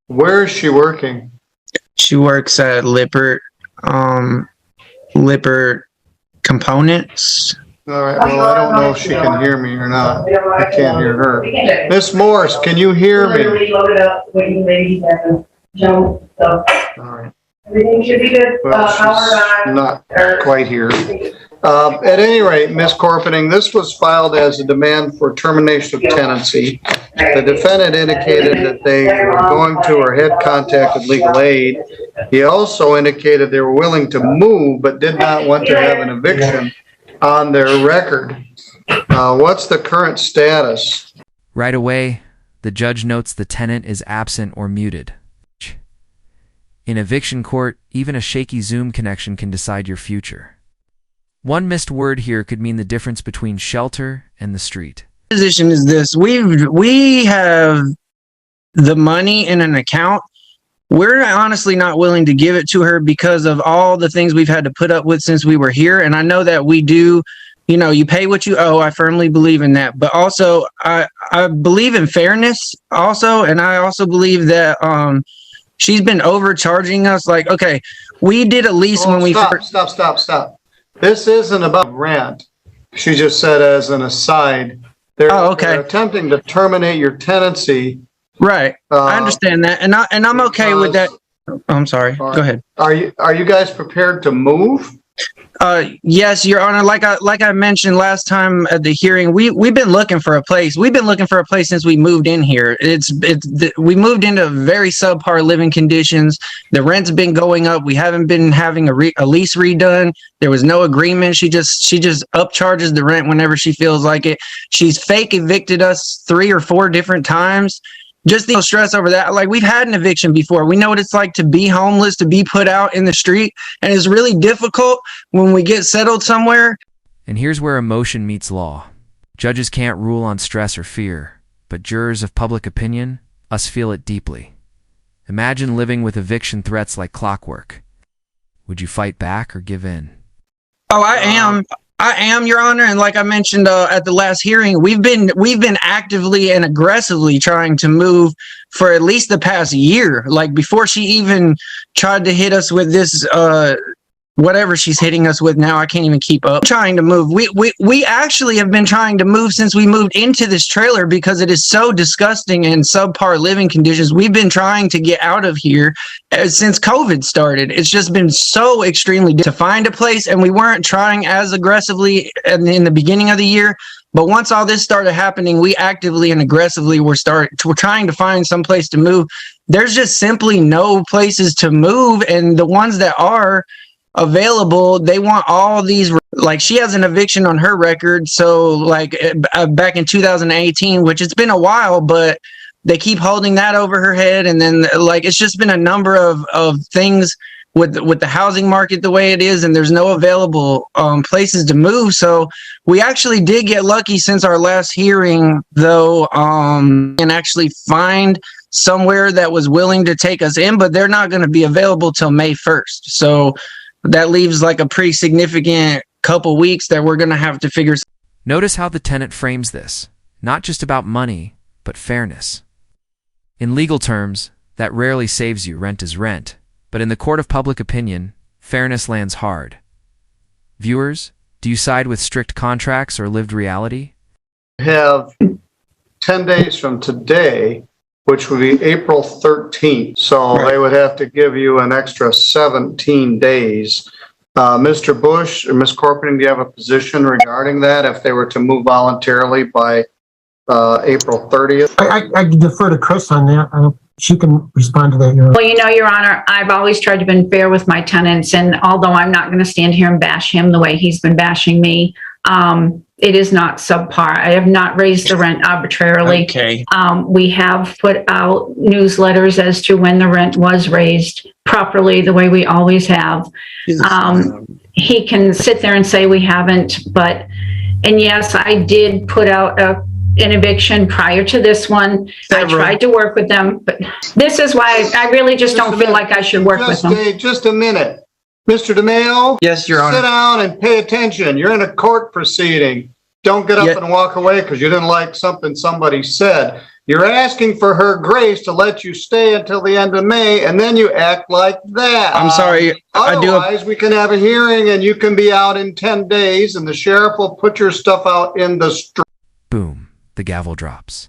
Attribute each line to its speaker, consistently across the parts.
Speaker 1: Where is she working?
Speaker 2: She works at Lippert Components.
Speaker 1: All right, well, I don't know if she can hear me or not. I can't hear her. Miss Morse, can you hear me? All right.
Speaker 3: Everything should be good.
Speaker 1: Well, she's not quite here. At any rate, Ms. Corpening, this was filed as a demand for termination of tenancy. The defendant indicated that they were going to or had contacted legal aid. He also indicated they were willing to move but did not want to have an eviction on their record. What's the current status?
Speaker 4: Right away, the judge notes the tenant is absent or muted. In eviction court, even a shaky Zoom connection can decide your future. One missed word here could mean the difference between shelter and the street.
Speaker 2: Position is this: we have the money in an account. We're honestly not willing to give it to her because of all the things we've had to put up with since we were here. And I know that we do, you know, you pay what you owe. I firmly believe in that. But also, I believe in fairness also. And I also believe that she's been overcharging us. Like, okay, we did a lease when we first...
Speaker 1: Stop. This isn't about rent. She just said as an aside. They're attempting to terminate your tenancy.
Speaker 2: Right. I understand that. And I'm okay with that. Oh, I'm sorry. Go ahead.
Speaker 1: Are you guys prepared to move?
Speaker 2: Yes, Your Honor. Like I mentioned last time at the hearing, we've been looking for a place. We've been looking for a place since we moved in here. We moved into very subpar living conditions. The rent's been going up. We haven't been having a lease redone. There was no agreement. She just upcharges the rent whenever she feels like it. She's fake evicted us 3 or 4 different times. Just the stress over that. Like, we've had an eviction before. We know what it's like to be homeless, to be put out in the street. And it's really difficult when we get settled somewhere.
Speaker 4: And here's where emotion meets law. Judges can't rule on stress or fear, but jurors of public opinion, us feel it deeply. Imagine living with eviction threats like clockwork. Would you fight back or give in?
Speaker 2: Oh, I am, Your Honor, and like I mentioned at the last hearing, we've been actively and aggressively trying to move for at least the past year. Like, before she even tried to hit us with this, whatever she's hitting us with now, I can't even keep up. Trying to move. We actually have been trying to move since we moved into this trailer because it is so disgusting and subpar living conditions. We've been trying to get out of here since COVID started. It's just been so extremely to find a place, and we weren't trying as aggressively in the beginning of the year. But once all this started happening, we actively and aggressively we're trying to find some place to move. There's just simply no places to move, and the ones that are available, they want all these, like, she has an eviction on her record, so like back in 2018, which it's been a while, but they keep holding that over her head. And then, like, it's just been a number of things with the housing market the way it is, and there's no available places to move. So we actually did get lucky since our last hearing, though, and actually find somewhere that was willing to take us in, but they're not going to be available till May 1st. So that leaves like a pretty significant couple weeks that we're going to have to figure.
Speaker 4: Notice how the tenant frames this, not just about money, but fairness. In legal terms, that rarely saves you. Rent is rent. But in the court of public opinion, fairness lands hard. Viewers, do you side with strict contracts or lived reality?
Speaker 1: We have 10 days from today, which would be April 13th. So They would have to give you an extra 17 days. Mr. Bush or Ms. Corpening, do you have a position regarding that if they were to move voluntarily by April 30th?
Speaker 5: I defer to Chris on that. She can respond to that, Your Honor.
Speaker 3: Well, you know, Your Honor, I've always tried to be fair with my tenants, and although I'm not going to stand here and bash him the way he's been bashing me, it is not subpar. I have not raised the rent arbitrarily.
Speaker 2: Okay.
Speaker 3: We have put out newsletters as to when the rent was raised properly, the way we always have. He can sit there and say we haven't, and yes, I did put out an eviction prior to this one. I tried to work with them, but this is why I really just don't feel like I should work with them.
Speaker 1: Just a minute. Mr. DeMeo?
Speaker 2: Yes, Your Honor.
Speaker 1: Sit down and pay attention. You're in a court proceeding. Don't get up and walk away because you didn't like something somebody said. You're asking for her grace to let you stay until the end of May, and then you act like that.
Speaker 2: I'm sorry.
Speaker 1: Otherwise, we can have a hearing and you can be out in 10 days and the sheriff will put your stuff out in the street.
Speaker 4: Boom, the gavel drops.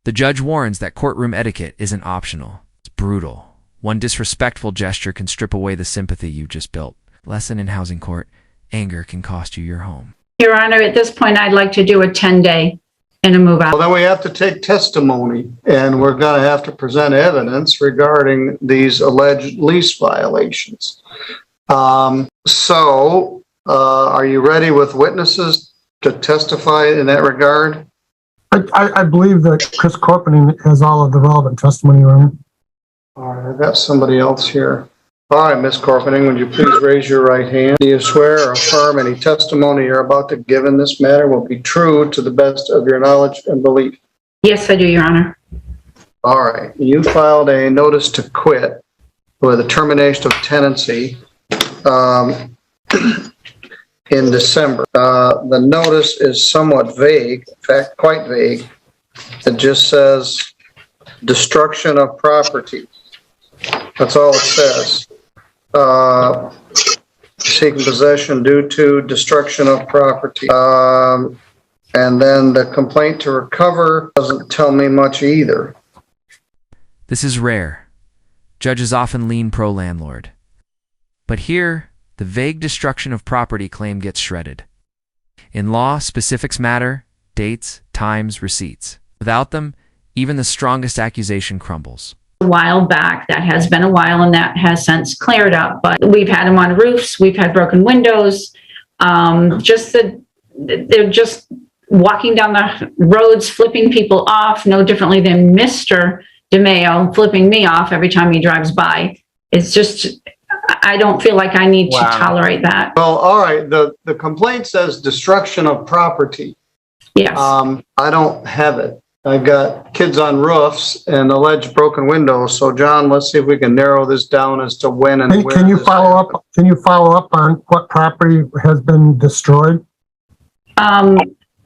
Speaker 4: The judge warns that courtroom etiquette isn't optional. It's brutal. One disrespectful gesture can strip away the sympathy you just built. Lesson in housing court: anger can cost you your home.
Speaker 3: Your Honor, at this point, I'd like to do a 10-day and a move out.
Speaker 1: Well, then we have to take testimony and we're going to have to present evidence regarding these alleged lease violations. Are you ready with witnesses to testify in that regard?
Speaker 5: I believe that Chris Corpening has all of the relevant testimony around.
Speaker 1: All right, I've got somebody else here. All right, Ms. Corpening, would you please raise your right hand? Do you swear or affirm any testimony you're about to give in this matter will be true to the best of your knowledge and belief?
Speaker 3: Yes, I do, Your Honor.
Speaker 1: All right, you filed a notice to quit with a termination of tenancy in December. The notice is somewhat vague, in fact, quite vague. It just says destruction of property. That's all it says. Seeking possession due to destruction of property. And then the complaint to recover doesn't tell me much either.
Speaker 4: This is rare. Judges often lean pro-landlord. But here, the vague destruction of property claim gets shredded. In law, specifics matter: dates, times, receipts. Without them, even the strongest accusation crumbles.
Speaker 3: A while back, that has been a while, and that has since cleared up. But we've had them on roofs, we've had broken windows. They're just walking down the roads, flipping people off, no differently than Mr. DeMeo flipping me off every time he drives by. It's just, I don't feel like I need to tolerate that.
Speaker 1: Well, all right, the complaint says destruction of property.
Speaker 3: Yes.
Speaker 1: I don't have it. I've got kids on roofs and alleged broken windows. So, John, let's see if we can narrow this down as to when and where.
Speaker 5: Can you follow up? Can you follow up on what property has been destroyed?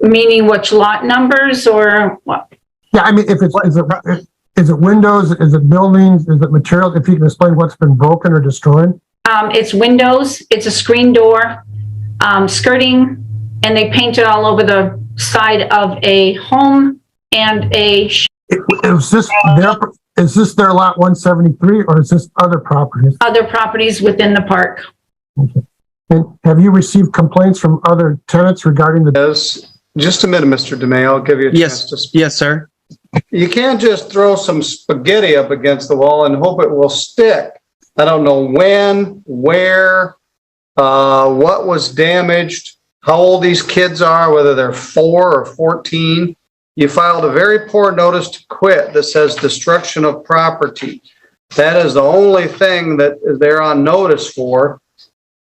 Speaker 3: Meaning which lot numbers or what?
Speaker 5: Yeah, I mean, if is it windows? Is it buildings? Is it materials? If you can explain what's been broken or destroyed.
Speaker 3: It's windows. It's a screen door, skirting, and they painted all over the side of a home and a.
Speaker 5: Is this their lot 173 or is this other properties?
Speaker 3: Other properties within the park.
Speaker 5: Okay. And have you received complaints from other tenants regarding the?
Speaker 1: Yes. Just a minute, Mr. DeMay. I'll give you a chance to speak.
Speaker 2: Yes, sir.
Speaker 1: You can't just throw some spaghetti up against the wall and hope it will stick. I don't know when, where, what was damaged, how old these kids are, whether they're 4 or 14. You filed a very poor notice to quit that says destruction of property. That is the only thing that they're on notice for,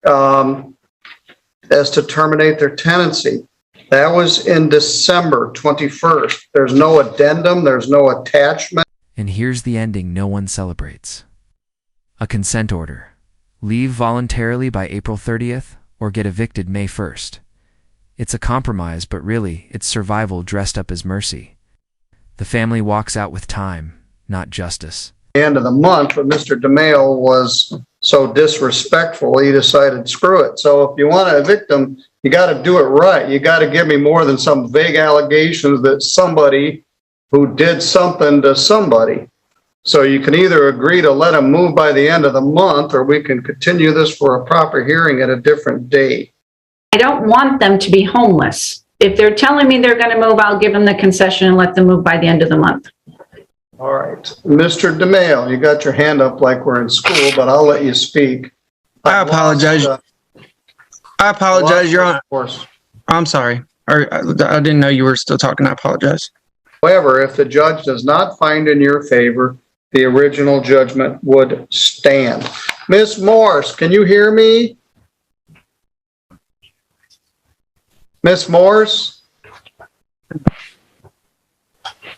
Speaker 1: as to terminate their tenancy. That was in December 21st. There's no addendum. There's no attachment.
Speaker 4: And here's the ending no one celebrates. A consent order. Leave voluntarily by April 30th or get evicted May 1st. It's a compromise, but really, it's survival dressed up as mercy. The family walks out with time, not justice.
Speaker 1: The end of the month, but Mr. DeMeo was so disrespectful, he decided, screw it. So if you want to evict him, you got to do it right. You got to give me more than some vague allegations that somebody who did something to somebody. So you can either agree to let him move by the end of the month, or we can continue this for a proper hearing at a different date.
Speaker 3: I don't want them to be homeless. If they're telling me they're going to move, I'll give them the concession and let them move by the end of the month.
Speaker 1: All right. Mr. DeMeo, you got your hand up like we're in school, but I'll let you speak.
Speaker 2: I apologize. I apologize, Your Honor. I'm sorry. I didn't know you were still talking. I apologize.
Speaker 1: However, if the judge does not find in your favor, the original judgment would stand. Ms. Morse, can you hear me? Ms. Morse?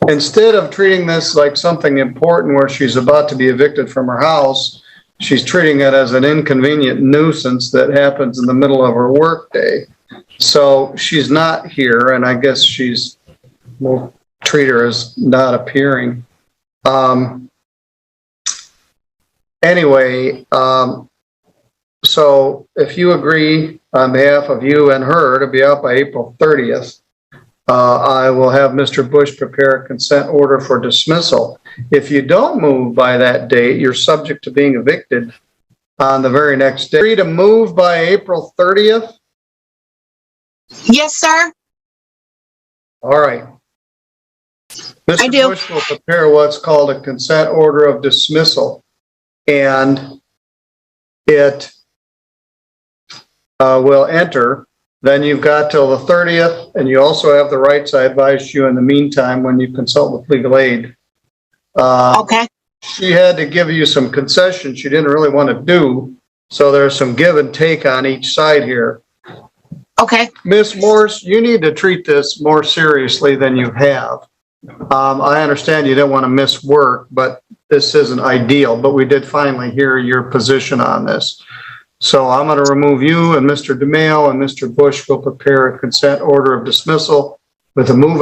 Speaker 1: Instead of treating this like something important where she's about to be evicted from her house, she's treating it as an inconvenient nuisance that happens in the middle of her workday. So she's not here, and I guess she's, well, treat her as not appearing. Anyway, so if you agree on behalf of you and her to be out by April 30th, I will have Mr. Bush prepare a consent order for dismissal. If you don't move by that date, you're subject to being evicted on the very next day. Free to move by April 30th?
Speaker 6: Yes, sir.
Speaker 1: All right.
Speaker 6: I
Speaker 1: Mr.
Speaker 6: do.
Speaker 1: Bush will prepare what's called a consent order of dismissal, and it will enter. Then you've got till the 30th, and you also have the rights I advised you in the meantime when you consult with legal aid.
Speaker 6: Okay.
Speaker 1: She had to give you some concessions she didn't really want to do, so there's some give and take on each side here.
Speaker 6: Okay.
Speaker 1: Ms. Morse, you need to treat this more seriously than you have. I understand you didn't want to miss work, but this isn't ideal, but we did finally hear your position on this. So I'm going to remove you, and Mr. DeMail and Mr. Bush will prepare a consent order of dismissal with a move on.